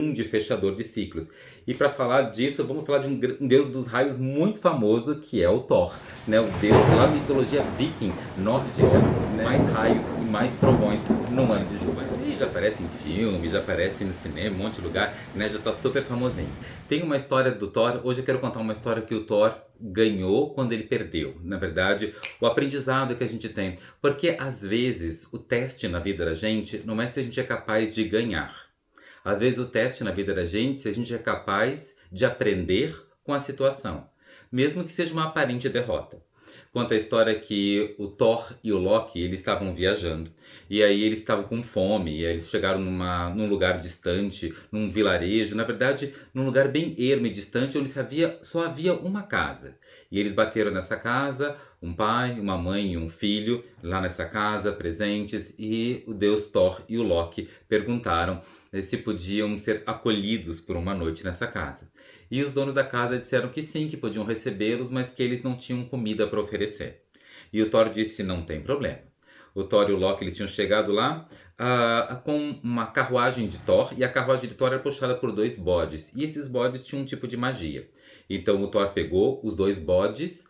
grande fechador de ciclos. E para falar disso, vamos falar de um deus dos raios muito famoso, que é o Thor, né? O deus da mitologia viking nórdica, né? Mais raios e mais trovões no ano de julho. E já aparece em filme, já aparece no cinema, um monte de lugar, né? Já tá super famosinho. Tem uma história do Thor, hoje eu quero contar uma história que o Thor ganhou quando ele perdeu. Na verdade, o aprendizado que a gente tem. Porque às vezes o teste na vida da gente não é se a gente é capaz de ganhar. Às vezes o teste na vida da gente, se a gente é capaz de aprender com a situação, mesmo que seja uma aparente derrota. Conta a história que o Thor e o Loki, eles estavam viajando, e aí eles estavam com fome, e aí eles chegaram num lugar distante, num vilarejo, na verdade, num lugar bem ermo e distante, onde só havia uma casa. E eles bateram nessa casa, um pai, uma mãe e um filho, lá nessa casa, presentes, e o deus Thor e o Loki perguntaram se podiam ser acolhidos por uma noite nessa casa. E os donos da casa disseram que sim, que podiam recebê-los, mas que eles não tinham comida para oferecer. E o Thor disse: não tem problema. O Thor e o Loki eles tinham chegado lá com uma carruagem de Thor, e a carruagem de Thor era puxada por dois bodes. E esses bodes tinham um tipo de magia. Então o Thor pegou os dois bodes,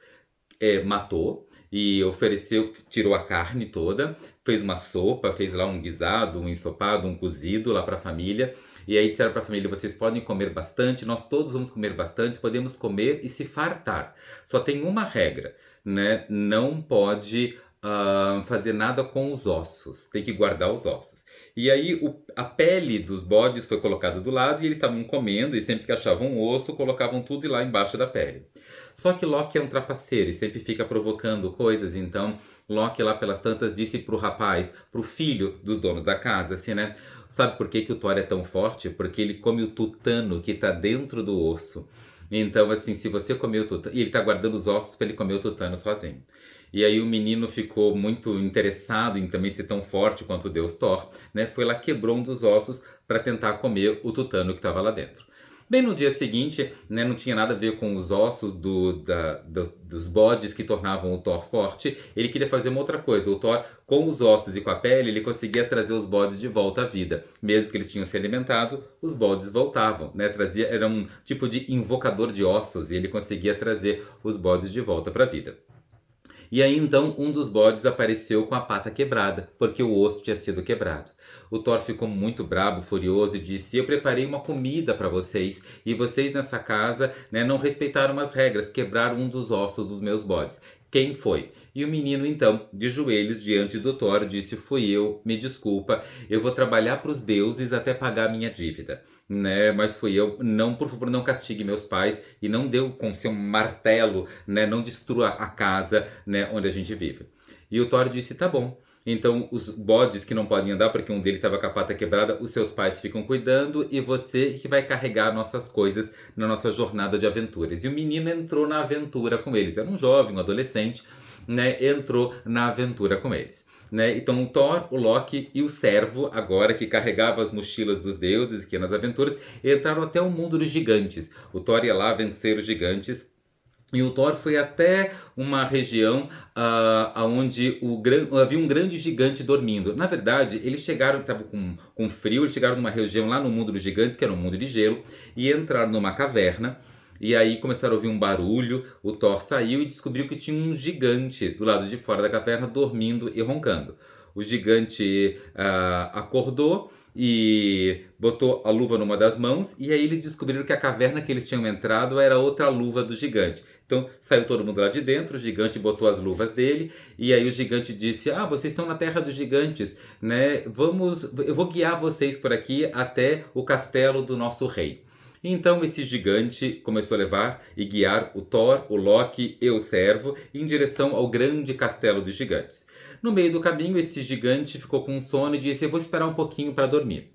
matou e ofereceu, tirou a carne toda, fez uma sopa, fez lá um guisado, um ensopado, um cozido lá para a família. E aí disseram para a família: vocês podem comer bastante, nós todos vamos comer bastante, podemos comer e se fartar. Só tem uma regra, né? Não pode fazer nada com os ossos, tem que guardar os ossos. E aí a pele dos bodes foi colocada do lado e eles estavam comendo, e sempre que achavam um osso, colocavam tudo lá embaixo da pele. Só que Loki é um trapaceiro e sempre fica provocando coisas, então Loki lá pelas tantas disse pro rapaz, pro filho dos donos da casa, assim, né? Sabe por que que o Thor é tão forte? Porque ele come o tutano que tá dentro do osso. Então, assim, se você comer o tutano... E ele tá guardando os ossos para ele comer o tutano sozinho. E aí o menino ficou muito interessado em também ser tão forte quanto o deus Thor, né? Foi lá, quebrou um dos ossos para tentar comer o tutano que estava lá dentro. Bem, no dia seguinte, né, não tinha nada a ver com os ossos dos bodes que tornavam o Thor forte. Ele queria fazer uma outra coisa. O Thor, com os ossos e com a pele, ele conseguia trazer os bodes de volta à vida. Mesmo que eles tinham se alimentado, os bodes voltavam, né? Era um tipo de invocador de ossos, e ele conseguia trazer os bodes de volta para a vida. E aí então um dos bodes apareceu com a pata quebrada, porque o osso tinha sido quebrado. O Thor ficou muito brabo, furioso, e disse: eu preparei uma comida para vocês, e vocês nessa casa, né, não respeitaram as regras, quebraram um dos ossos dos meus bodes. Quem foi? E o menino, então, de joelhos diante do Thor, disse: fui eu, me desculpa, eu vou trabalhar para os deuses até pagar a minha dívida, né? Mas fui eu, não, por favor, não castigue meus pais, e não deu com seu martelo, né? Não destrua a casa, né, onde a gente vive. E o Thor disse: tá bom. Então, os bodes que não podem andar, porque um deles estava com a pata quebrada, os seus pais ficam cuidando, e você que vai carregar nossas coisas na nossa jornada de aventuras. E o menino entrou na aventura com eles. Era um jovem, um adolescente, né? Entrou na aventura com eles. Né? Então o Thor, o Loki e o servo, agora que carregava as mochilas dos deuses, que ia nas aventuras, entraram até o mundo dos gigantes. O Thor ia lá vencer os gigantes. E o Thor foi até uma região onde havia um grande gigante dormindo. Na verdade, eles chegaram, estavam com frio, eles chegaram numa região lá no mundo dos gigantes, que era um mundo de gelo, e entraram numa caverna. E aí começaram a ouvir um barulho, o Thor saiu e descobriu que tinha um gigante do lado de fora da caverna dormindo e roncando. O gigante acordou e botou a luva numa das mãos, e aí eles descobriram que a caverna que eles tinham entrado era outra luva do gigante. Então saiu todo mundo lá de dentro, o gigante botou as luvas dele, e aí o gigante disse: ah, vocês estão na terra dos gigantes, né? Eu vou guiar vocês por aqui até o castelo do nosso rei. Então esse gigante começou a levar e guiar o Thor, o Loki e o servo em direção ao grande castelo dos gigantes. No meio do caminho, esse gigante ficou com sono e disse: eu vou esperar um pouquinho para dormir.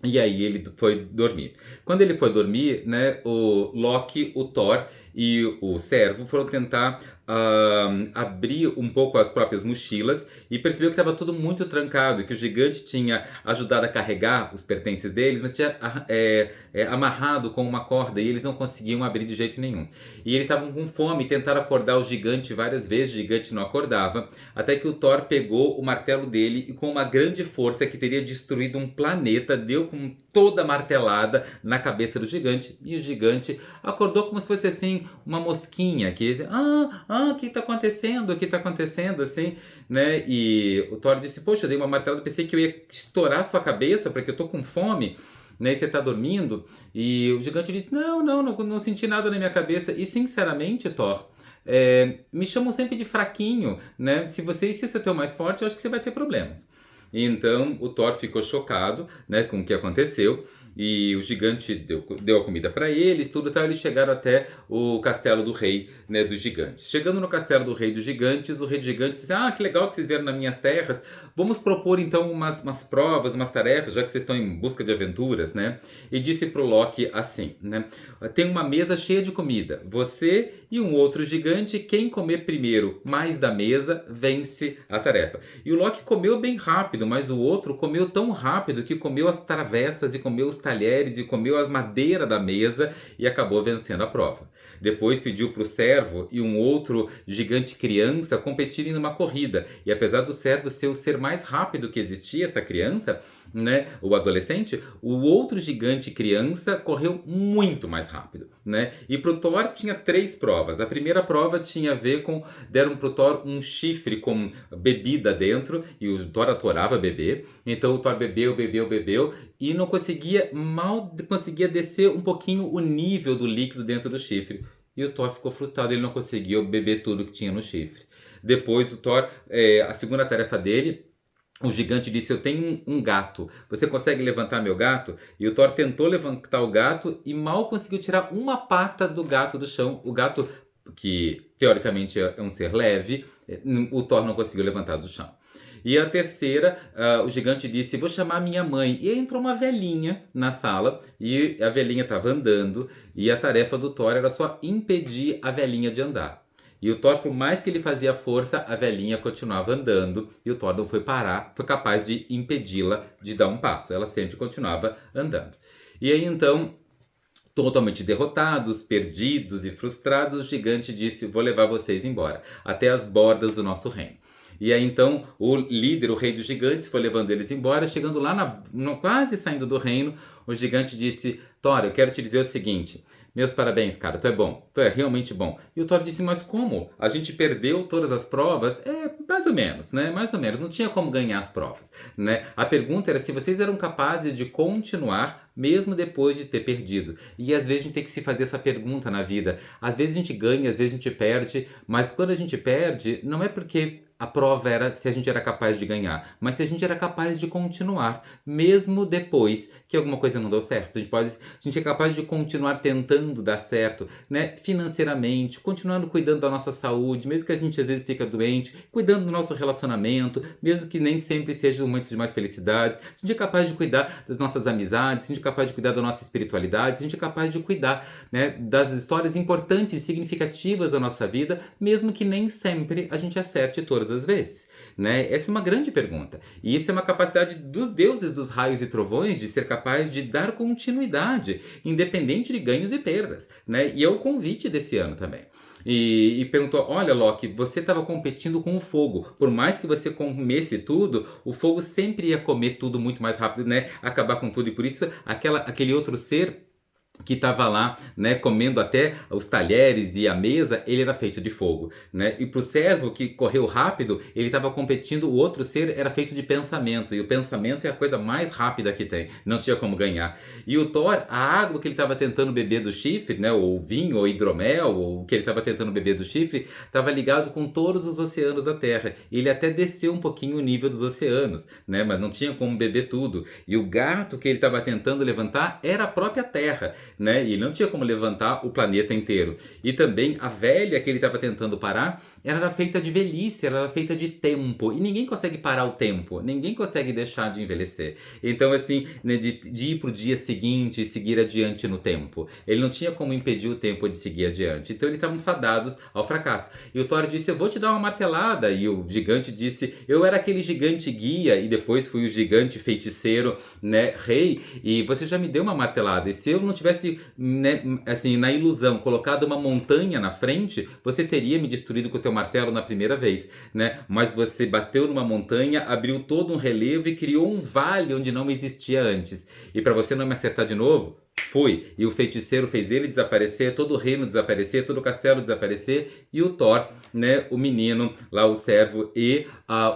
E aí ele foi dormir. Quando ele foi dormir, né, o Loki, o Thor e o servo foram tentar abrir um pouco as próprias mochilas e percebeu que estava tudo muito trancado, que o gigante tinha ajudado a carregar os pertences deles, mas tinha amarrado com uma corda e eles não conseguiam abrir de jeito nenhum. E eles estavam com fome e tentaram acordar o gigante várias vezes, o gigante não acordava, até que o Thor pegou o martelo dele e com uma grande força que teria destruído um planeta, deu com toda a martelada na cabeça do gigante, e o gigante acordou como se fosse assim, uma mosquinha, que dizia, o que está acontecendo? O que está acontecendo? Assim, né? E o Thor disse, poxa, eu dei uma martelada, pensei que eu ia estourar sua cabeça, porque eu tô com fome, né? E você tá dormindo? E o gigante disse, não senti nada na minha cabeça. E sinceramente, Thor, me chamam sempre de fraquinho, né? Se você é o teu mais forte, eu acho que você vai ter problemas. E então o Thor ficou chocado, né, com o que aconteceu. E o gigante deu a comida para eles, tudo tal. Eles chegaram até o castelo do rei, né, dos gigantes. Chegando no castelo do rei dos gigantes, o rei dos gigantes disse, que legal que vocês vieram nas minhas terras. Vamos propor então umas provas, umas tarefas, já que vocês estão em busca de aventuras, né? E disse pro Loki assim, né? Tem uma mesa cheia de comida. Você e um outro gigante, quem comer primeiro mais da mesa, vence a tarefa. E o Loki comeu bem rápido, mas o outro comeu tão rápido que comeu as travessas e comeu os talheres e comeu a madeira da mesa e acabou vencendo a prova. Depois pediu para o servo e um outro gigante criança competirem numa corrida. E apesar do servo ser o ser mais rápido que existia, essa criança, né, o adolescente, o outro gigante criança correu muito mais rápido, né? E pro Thor tinha 3 provas. A primeira prova tinha a ver com, deram pro Thor um chifre com bebida dentro e o Thor adorava beber. Então o Thor bebeu e mal conseguia descer um pouquinho o nível do líquido dentro do chifre. E o Thor ficou frustrado, ele não conseguiu beber tudo que tinha no chifre. Depois o Thor, a segunda tarefa dele, o gigante disse, eu tenho um gato, você consegue levantar meu gato? E o Thor tentou levantar o gato e mal conseguiu tirar uma pata do gato do chão. O gato, que teoricamente é um ser leve, o Thor não conseguiu levantar do chão. E a terceira, o gigante disse, vou chamar minha mãe. E aí entrou uma velhinha na sala e a velhinha estava andando e a tarefa do Thor era só impedir a velhinha de andar. E o Thor, por mais que ele fazia força, a velhinha continuava andando e o Thor não foi capaz de impedi-la de dar um passo. Ela sempre continuava andando. E aí então, totalmente derrotados, perdidos e frustrados, o gigante disse, vou levar vocês embora, até as bordas do nosso reino. E aí então o líder, o rei dos gigantes, foi levando eles embora. Chegando lá, quase saindo do reino, o gigante disse, Thor, eu quero te dizer o seguinte, meus parabéns, cara, tu é bom, tu é realmente bom. E o Thor disse, mas como? A gente perdeu todas as provas? Mais ou menos, né? Mais ou menos, não tinha como ganhar as provas, né? A pergunta era se vocês eram capazes de continuar mesmo depois de ter perdido. E às vezes a gente tem que se fazer essa pergunta na vida. Às vezes a gente ganha, às vezes a gente perde, mas quando a gente perde, não é porque a prova era se a gente era capaz de ganhar, mas se a gente era capaz de continuar, mesmo depois que alguma coisa não deu certo. A gente é capaz de continuar tentando dar certo, né? Financeiramente, continuando cuidando da nossa saúde, mesmo que a gente às vezes fica doente, cuidando do nosso relacionamento, mesmo que nem sempre sejam momentos de mais felicidades. Se a gente é capaz de cuidar das nossas amizades, se a gente é capaz de cuidar da nossa espiritualidade, se a gente é capaz de cuidar, né, das histórias importantes e significativas da nossa vida, mesmo que nem sempre a gente acerte todas as vezes, né? Essa é uma grande pergunta. E isso é uma capacidade dos deuses dos raios e trovões de ser capaz de dar continuidade, independente de ganhos e perdas, né? E é o convite desse ano também. E perguntou, olha Loki, você estava competindo com o fogo. Por mais que você comesse tudo, o fogo sempre ia comer tudo muito mais rápido, né? Acabar com tudo. E por isso aquele outro ser que estava lá, né, comendo até os talheres e a mesa, ele era feito de fogo, né? E pro servo que correu rápido, ele estava competindo, o outro ser era feito de pensamento, e o pensamento é a coisa mais rápida que tem, não tinha como ganhar. E o Thor, a água que ele estava tentando beber do chifre, né, ou vinho, ou hidromel, ou o que ele estava tentando beber do chifre, estava ligado com todos os oceanos da Terra. E ele até desceu um pouquinho o nível dos oceanos, né, mas não tinha como beber tudo. E o gato que ele estava tentando levantar era a própria Terra. né? E ele não tinha como levantar o planeta inteiro. E também a velha que ele estava tentando parar, ela era feita de velhice, ela era feita de tempo. E ninguém consegue parar o tempo, ninguém consegue deixar de envelhecer. Então, assim, né, de ir pro dia seguinte e seguir adiante no tempo. Ele não tinha como impedir o tempo de seguir adiante. Então, eles estavam fadados ao fracasso. E o Thor disse: eu vou te dar uma martelada. E o gigante disse: eu era aquele gigante guia e depois fui o gigante feiticeiro, né, rei, e você já me deu uma martelada. E se eu não tivesse, né, assim, na ilusão, colocado uma montanha na frente, você teria me destruído com o teu martelo na primeira vez, né? Mas você bateu numa montanha, abriu todo um relevo e criou um vale onde não existia antes. E para você não me acertar de novo, foi. E o feiticeiro fez ele desaparecer, todo o reino desaparecer, todo o castelo desaparecer, e o Thor, né, o menino, lá o servo e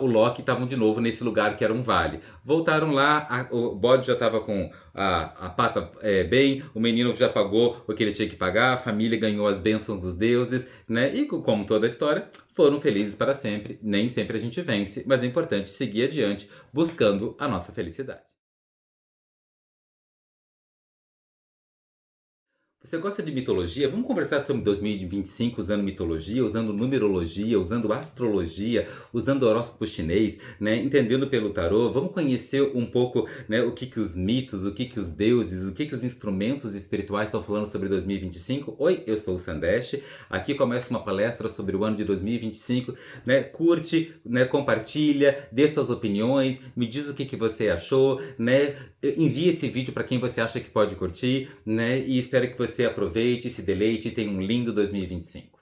o Loki estavam de novo nesse lugar que era um vale. Voltaram lá, o bode já estava com a pata bem, o menino já pagou o que ele tinha que pagar, a família ganhou as bênçãos dos deuses, né? E como toda a história, foram felizes para sempre. Nem sempre a gente vence, mas é importante seguir adiante buscando a nossa felicidade. Você gosta de mitologia? Vamos conversar sobre 2025 usando mitologia, usando numerologia, usando astrologia, usando horóscopo chinês, né? Entendendo pelo tarô. Vamos conhecer um pouco, né, o que os mitos, o que os deuses, o que os instrumentos espirituais estão falando sobre 2025. Oi, eu sou o Sandesh. Aqui começa uma palestra sobre o ano de 2025, né? Curte, né, compartilha, dê suas opiniões, me diz o que você achou, né? Envie esse vídeo para quem você acha que pode curtir, né? E espero que você aproveite, se deleite e tenha um lindo 2025.